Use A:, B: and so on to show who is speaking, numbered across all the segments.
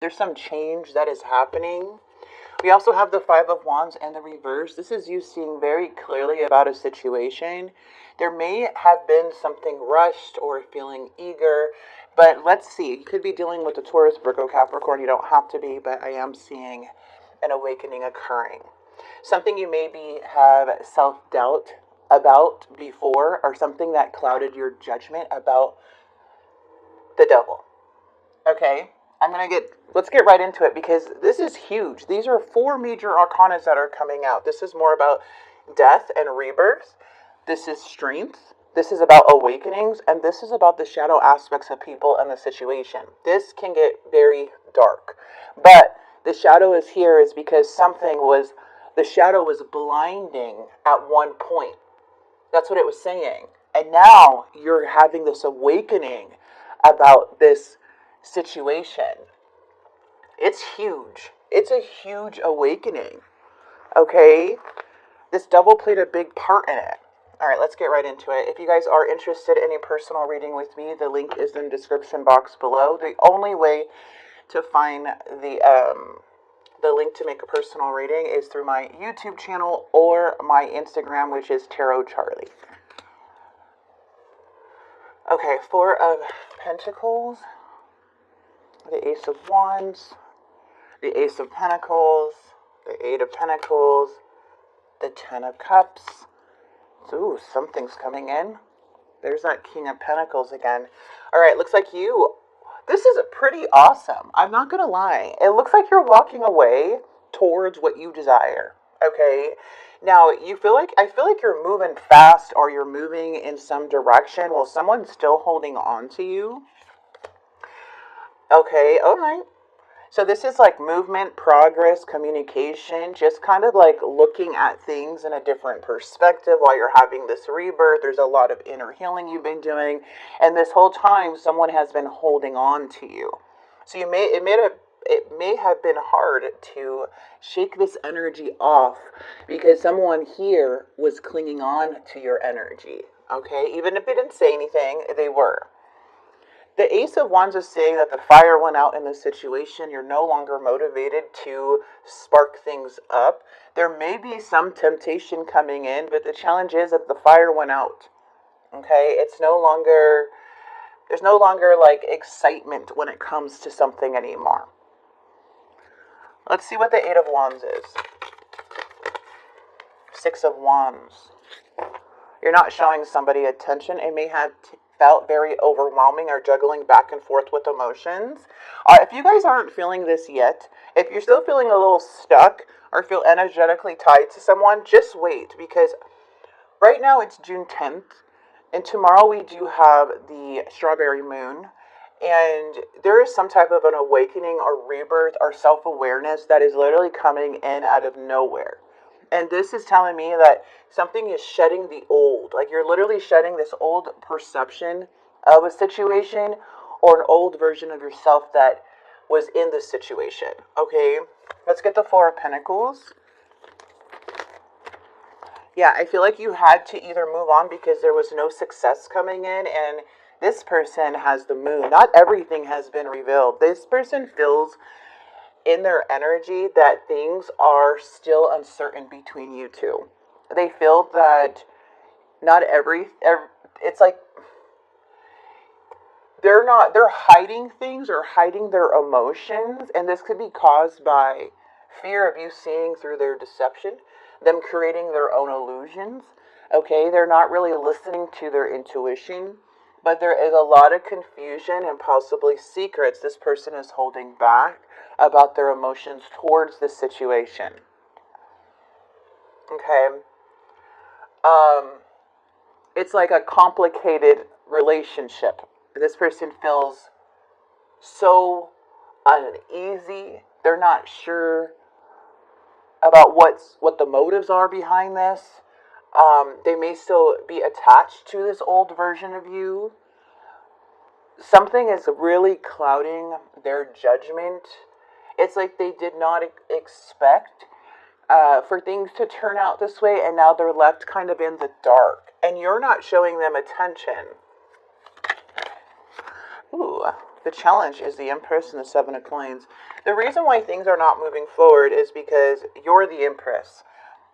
A: There's some change that is happening. We also have the Five of Wands and the reverse. This is you seeing very clearly about a situation. There may have been something rushed or feeling eager, but let's see. You could be dealing with a Taurus, Virgo, Capricorn. You don't have to be, but I am seeing an awakening occurring. Something you maybe have self-doubt about before, or something that clouded your judgment about the devil. Okay? Let's get right into it, because this is huge. These are 4 major arcanas that are coming out. This is more about death and rebirth. This is strength. This is about awakenings. And this is about the shadow aspects of people and the situation. This can get very dark. But the shadow is here is because the shadow was blinding at one point. That's what it was saying. And now you're having this awakening about this situation. It's huge. It's a huge awakening. Okay? This devil played a big part in it. Alright, let's get right into it. If you guys are interested in a personal reading with me, the link is in the description box below. The only way to find the link to make a personal reading is through my YouTube channel or my Instagram, which is Tarot Charlie. Okay, 4 of Pentacles, the Ace of Wands, the Ace of Pentacles, the 8 of Pentacles, the 10 of Cups. Ooh, something's coming in. There's that King of Pentacles again. Alright, looks like this is pretty awesome. I'm not going to lie. It looks like you're walking away towards what you desire. Okay? Now, I feel like you're moving fast, or you're moving in some direction. Well, someone's still holding on to you. Okay, alright. So this is like movement, progress, communication, just kind of like looking at things in a different perspective while you're having this rebirth. There's a lot of inner healing you've been doing, and this whole time someone has been holding on to you. So it may have been hard to shake this energy off, because someone here was clinging on to your energy. Okay, even if they didn't say anything, they were. The Ace of Wands is saying that the fire went out in this situation. You're no longer motivated to spark things up. There may be some temptation coming in, but the challenge is that the fire went out. Okay? There's no longer like excitement when it comes to something anymore. Let's see what the 8 of Wands is. 6 of Wands. You're not showing somebody attention. It may have felt very overwhelming, or juggling back and forth with emotions. If you guys aren't feeling this yet, if you're still feeling a little stuck or feel energetically tied to someone, just wait, because right now it's June 10th, and tomorrow we do have the strawberry moon, and there is some type of an awakening or rebirth or self-awareness that is literally coming in out of nowhere. And this is telling me that something is shedding the old. Like you're literally shedding this old perception of a situation, or an old version of yourself that was in this situation. Okay, let's get the 4 of Pentacles. Yeah, I feel like you had to either move on because there was no success coming in, and this person has the moon. Not everything has been revealed. This person feels in their energy that things are still uncertain between you two. They feel that it's like they're hiding things or hiding their emotions, and this could be caused by fear of you seeing through their deception, them creating their own illusions. Okay, they're not really listening to their intuition, but there is a lot of confusion and possibly secrets this person is holding back about their emotions towards this situation. Okay. It's like a complicated relationship. This person feels so uneasy. They're not sure about what the motives are behind this. They may still be attached to this old version of you. Something is really clouding their judgment. It's like they did not expect for things to turn out this way, and now they're left kind of in the dark, and you're not showing them attention. Ooh, the challenge is the Empress and the Seven of Coins. The reason why things are not moving forward is because you're the Empress.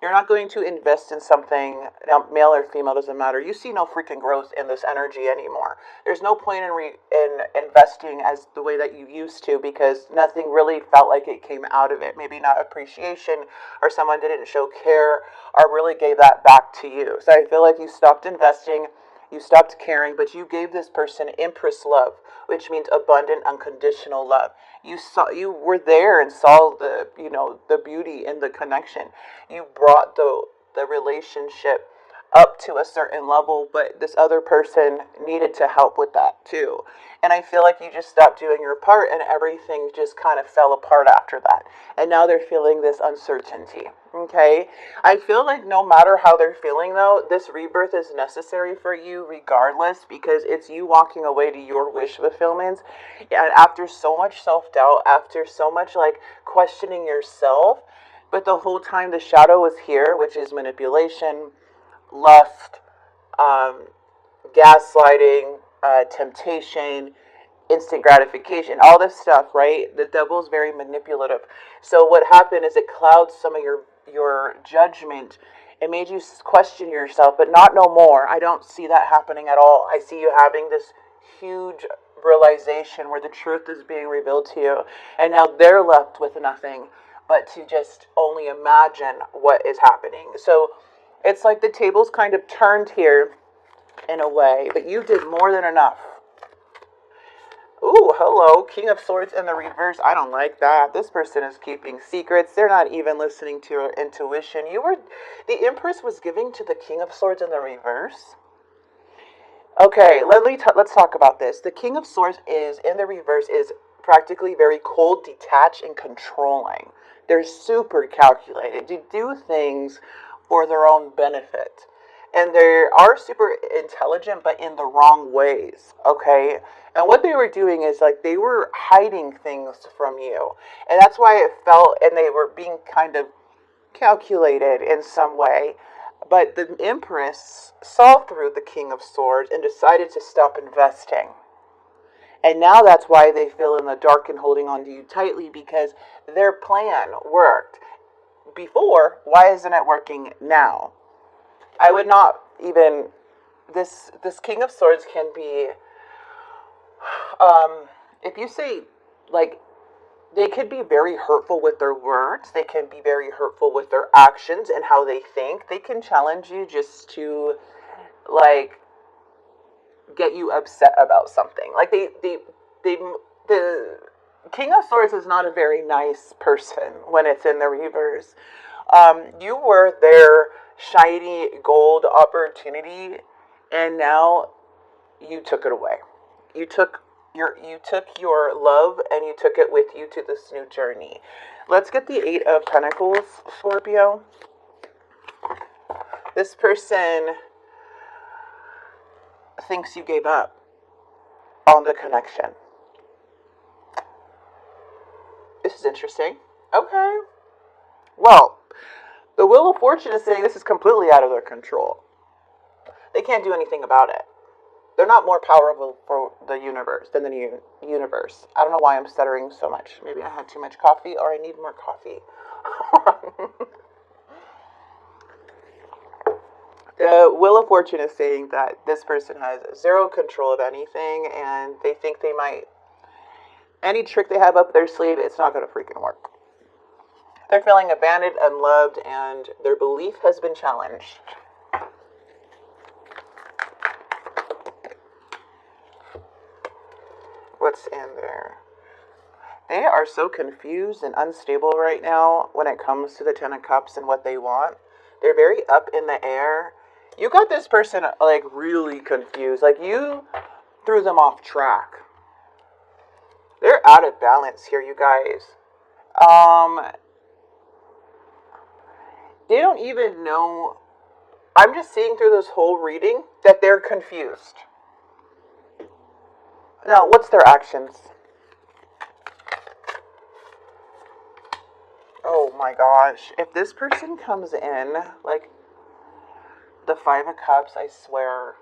A: You're not going to invest in something, now, male or female, doesn't matter. You see no freaking growth in this energy anymore. There's no point in investing as the way that you used to because nothing really felt like it came out of it. Maybe not appreciation, or someone didn't show care or really gave that back to you. So I feel like you stopped investing, you stopped caring, but you gave this person Empress love, which means abundant, unconditional love. You were there and saw the the beauty in the connection. You brought the relationship up to a certain level, but this other person needed to help with that too. And I feel like you just stopped doing your part and everything just kind of fell apart after that. And now they're feeling this uncertainty. Okay? I feel like no matter how they're feeling though, this rebirth is necessary for you regardless because it's you walking away to your wish fulfillment. And after so much self-doubt, after so much like questioning yourself, but the whole time the shadow was here, which is manipulation, lust, gaslighting, temptation, instant gratification, all this stuff, right? The devil's very manipulative. So what happened is it clouds some of your judgment. It made you question yourself, but not no more. I don't see that happening at all. I see you having this huge realization where the truth is being revealed to you, and now they're left with nothing but to just only imagine what is happening. So it's like the tables kind of turned here in a way, but you did more than enough. Ooh, hello, King of Swords in the reverse. I don't like that. This person is keeping secrets. They're not even listening to your intuition. The Empress was giving to the King of Swords in the reverse. Okay, let's talk about this. The King of Swords is in the reverse is practically very cold, detached, and controlling. They're super calculated to do things for their own benefit. And they are super intelligent, but in the wrong ways, okay? And what they were doing is like they were hiding things from you. And that's why it felt, and they were being kind of calculated in some way. But the Empress saw through the King of Swords and decided to stop investing. And now that's why they feel in the dark and holding on to you tightly because their plan worked before. Why isn't it working now? I would not even this King of Swords can be if you say like they could be very hurtful with their words, they can be very hurtful with their actions and how they think. They can challenge you just to like get you upset about something. Like the King of Swords is not a very nice person when it's in the reverse. You were their shiny gold opportunity, and now you took it away. You took your love and you took it with you to this new journey. Let's get the Eight of Pentacles, Scorpio. This person thinks you gave up on the connection. This is interesting. Okay. Well, the Wheel of Fortune is saying this is completely out of their control. They can't do anything about it. They're not more powerful for the universe than the universe. I don't know why I'm stuttering so much. Maybe I had too much coffee or I need more coffee. The Wheel of Fortune is saying that this person has zero control of anything and they think they might, any trick they have up their sleeve, it's not going to freaking work. They're feeling abandoned, unloved, and their belief has been challenged. What's in there? They are so confused and unstable right now when it comes to the Ten of Cups and what they want. They're very up in the air. You got this person like really confused. Like you threw them off track. They're out of balance here, you guys. They don't even know. I'm just seeing through this whole reading that they're confused. Now, what's their actions? Oh my gosh. If this person comes in, like the Five of Cups, I swear,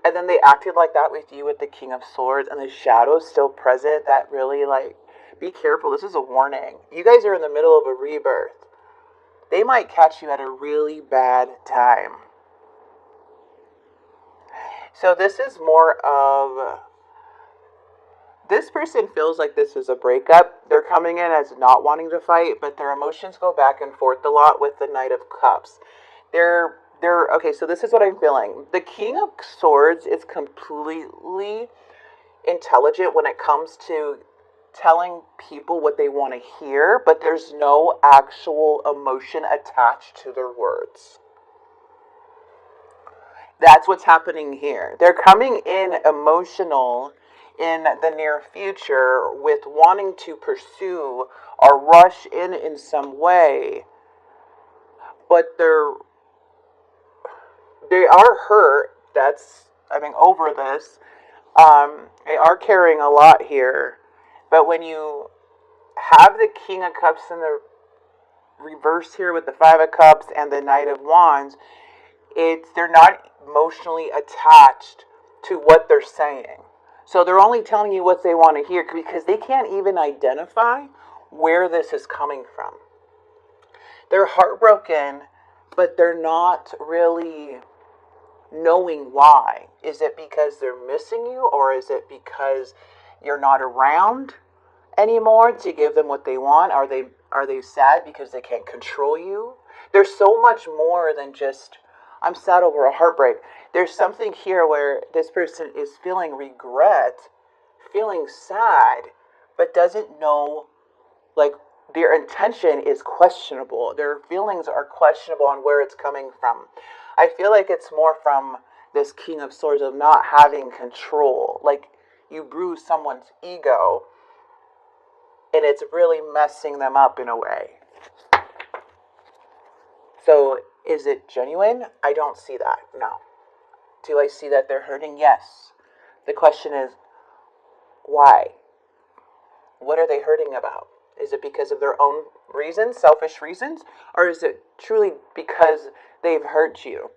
A: And then they acted like that with you with the King of Swords, and the shadow's still present. That really, like, be careful. This is a warning. You guys are in the middle of a rebirth. They might catch you at a really bad time. So this is more of, this person feels like this is a breakup. They're coming in as not wanting to fight, but their emotions go back and forth a lot with the Knight of Cups. They're okay, so this is what I'm feeling. The King of Swords is completely intelligent when it comes to telling people what they want to hear, but there's no actual emotion attached to their words. That's what's happening here. They're coming in emotional in the near future with wanting to pursue or rush in some way, but they are hurt. Over this. They are carrying a lot here, but when you have the King of Cups in the reverse here with the Five of Cups and the Knight of Wands, they're not emotionally attached to what they're saying. So they're only telling you what they want to hear because they can't even identify where this is coming from. They're heartbroken, but they're not really knowing why. Is it because they're missing you, or is it because you're not around anymore to give them what they want? Are they sad because they can't control you? There's so much more than just, I'm sad over a heartbreak. There's something here where this person is feeling regret, feeling sad, but doesn't know, like, their intention is questionable. Their feelings are questionable on where it's coming from. I feel like it's more from this King of Swords of not having control. Like, you bruise someone's ego, and it's really messing them up in a way. So, is it genuine? I don't see that, no. Do I see that they're hurting? Yes. The question is, why? What are they hurting about? Is it because of their own reasons, selfish reasons? Or is it truly because they've hurt you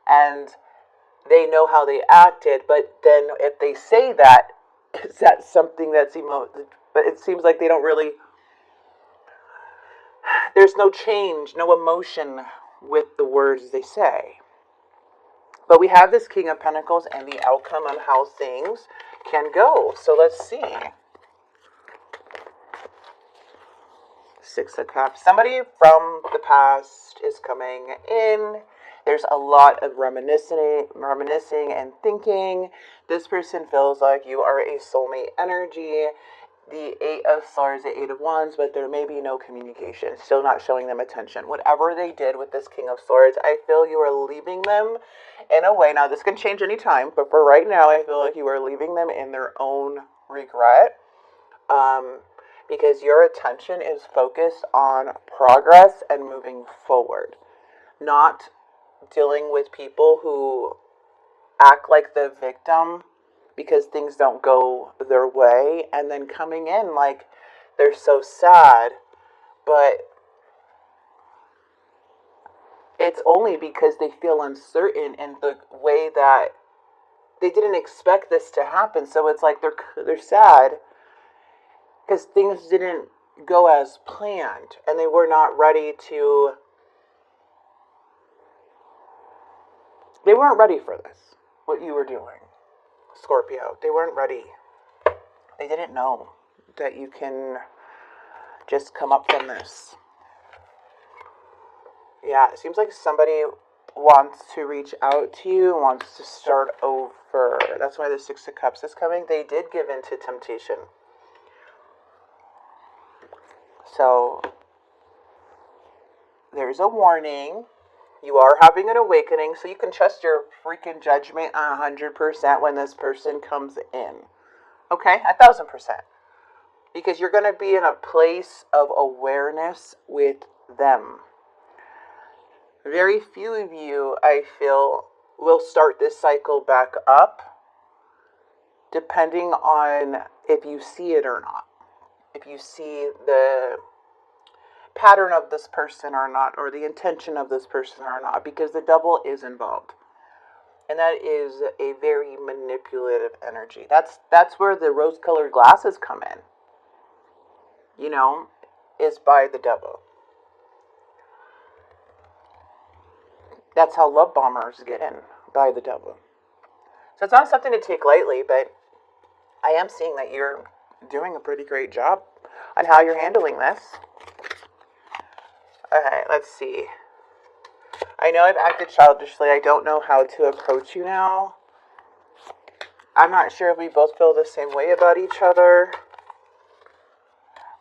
A: and they know how they acted, but then if they say that, is that something that's but it seems like they don't really, there's no change, no emotion with the words they say. But we have this King of Pentacles and the outcome on how things can go. So let's see. Six of Cups. Somebody from the past is coming in. There's a lot of reminiscing and thinking. This person feels like you are a soulmate energy. The Eight of Swords, the Eight of Wands, but there may be no communication. Still not showing them attention. Whatever they did with this King of Swords, I feel you are leaving them in a way. Now, this can change any time, but for right now, I feel like you are leaving them in their own regret. Because your attention is focused on progress and moving forward, not dealing with people who act like the victim because things don't go their way, and then coming in like they're so sad, but it's only because they feel uncertain in the way that they didn't expect this to happen. So it's like they're sad because things didn't go as planned, and they were not ready to, they weren't ready for this, what you were doing, Scorpio. They weren't ready. They didn't know that you can just come up from this. Yeah, it seems like somebody wants to reach out to you, wants to start over. That's why the Six of Cups is coming. They did give in to temptation. So, there's a warning. You are having an awakening, so you can trust your freaking judgment 100% when this person comes in. Okay? 1,000%. Because you're going to be in a place of awareness with them. Very few of you, I feel, will start this cycle back up, depending on if you see it or not. If you see the pattern of this person or not, or the intention of this person or not, because the double is involved. And that is a very manipulative energy. That's where the rose-colored glasses come in. You know, is by the devil. That's how love bombers get in, by the devil. So it's not something to take lightly, but I am seeing that you're doing a pretty great job on how you're handling this. Okay, let's see. I know I've acted childishly. I don't know how to approach you now. I'm not sure if we both feel the same way about each other.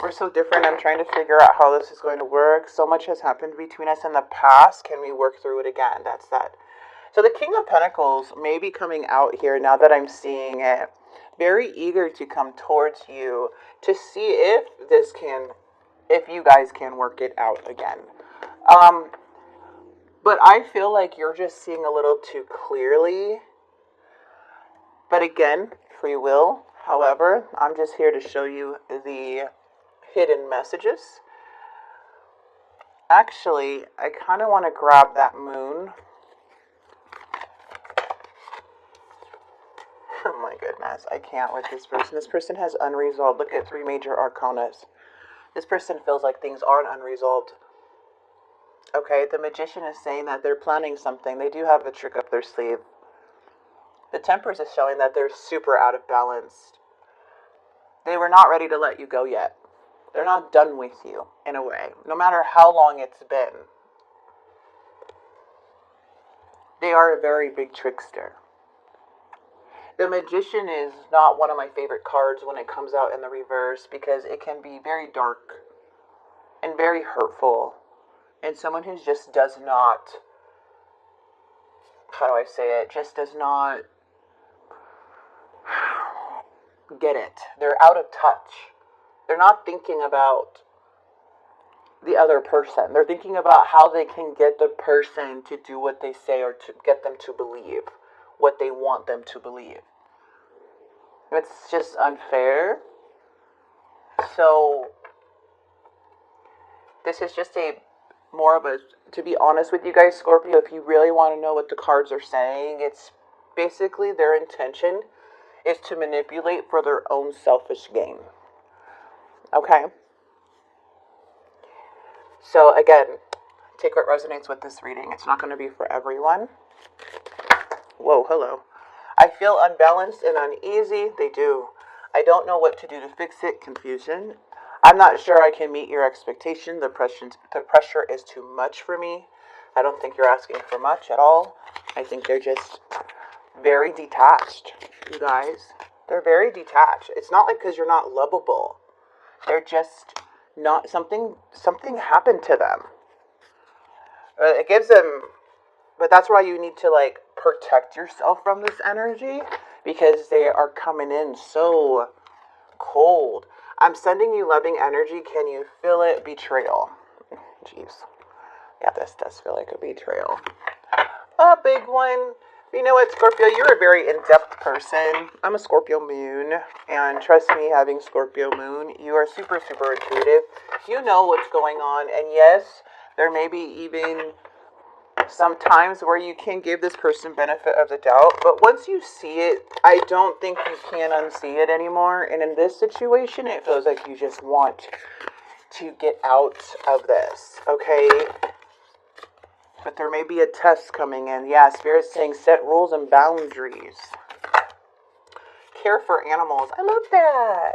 A: We're so different. I'm trying to figure out how this is going to work. So much has happened between us in the past. Can we work through it again? That's that. So the King of Pentacles may be coming out here now that I'm seeing it. Very eager to come towards you to see if you guys can work it out again. But I feel like you're just seeing a little too clearly. But again, free will. However, I'm just here to show you the hidden messages. Actually, I kind of want to grab that moon. Oh my goodness, I can't with this person. This person has unresolved. Look at 3 major arcanas. This person feels like things aren't unresolved. Okay, the Magician is saying that they're planning something. They do have a trick up their sleeve. The Temperance is showing that they're super out of balance. They were not ready to let you go yet. They're not done with you, in a way, no matter how long it's been. They are a very big trickster. The Magician is not one of my favorite cards when it comes out in the reverse because it can be very dark and very hurtful. And someone who just does not, how do I say it, just does not get it. They're out of touch. They're not thinking about the other person. They're thinking about how they can get the person to do what they say or to get them to believe what they want them to believe. It's just unfair. So this is just more of a, to be honest with you guys, Scorpio, if you really want to know what the cards are saying, it's basically their intention is to manipulate for their own selfish gain. Okay? So again, take what resonates with this reading. It's not going to be for everyone. Whoa, hello. I feel unbalanced and uneasy. They do. I don't know what to do to fix it. Confusion. I'm not sure I can meet your expectation. The pressure is too much for me. I don't think you're asking for much at all. I think they're just very detached, you guys. They're very detached. It's not like because you're not lovable. They're just not, something happened to them. It gives them, but that's why you need to like protect yourself from this energy because they are coming in so cold. I'm sending you loving energy. Can you feel it? Betrayal. Jeez. Yeah, this does feel like a betrayal. A big one. You know what, Scorpio? You're a very in-depth person. I'm a Scorpio moon. And trust me, having Scorpio moon, you are super, super intuitive. You know what's going on. And yes, there may be even some times where you can give this person benefit of the doubt. But once you see it, I don't think you can unsee it anymore. And in this situation, it feels like you just want to get out of this. Okay? But there may be a test coming in. Yeah, Spirit's saying set rules and boundaries. Care for animals. I love that.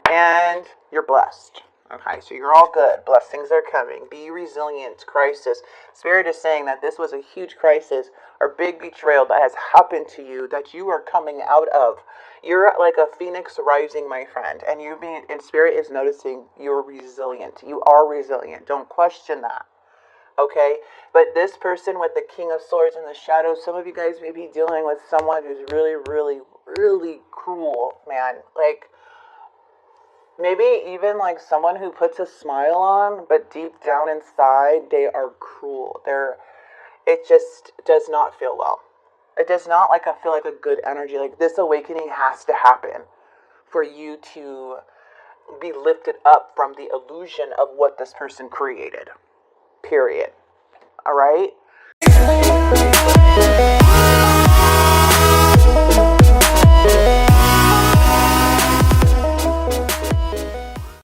A: And you're blessed. Okay, so you're all good. Blessings are coming. Be resilient. Crisis. Spirit is saying that this was a huge crisis or big betrayal that has happened to you that you are coming out of. You're like a phoenix rising, my friend. And Spirit is noticing you're resilient. You are resilient. Don't question that. Okay, but this person with the King of Swords in the shadows, some of you guys may be dealing with someone who's really, really, really cruel, man. Like, maybe even like someone who puts a smile on, but deep down inside, they are cruel. It just does not feel well. It does not feel like a good energy. Like, this awakening has to happen for you to be lifted up from the illusion of what this person created. Period. All right?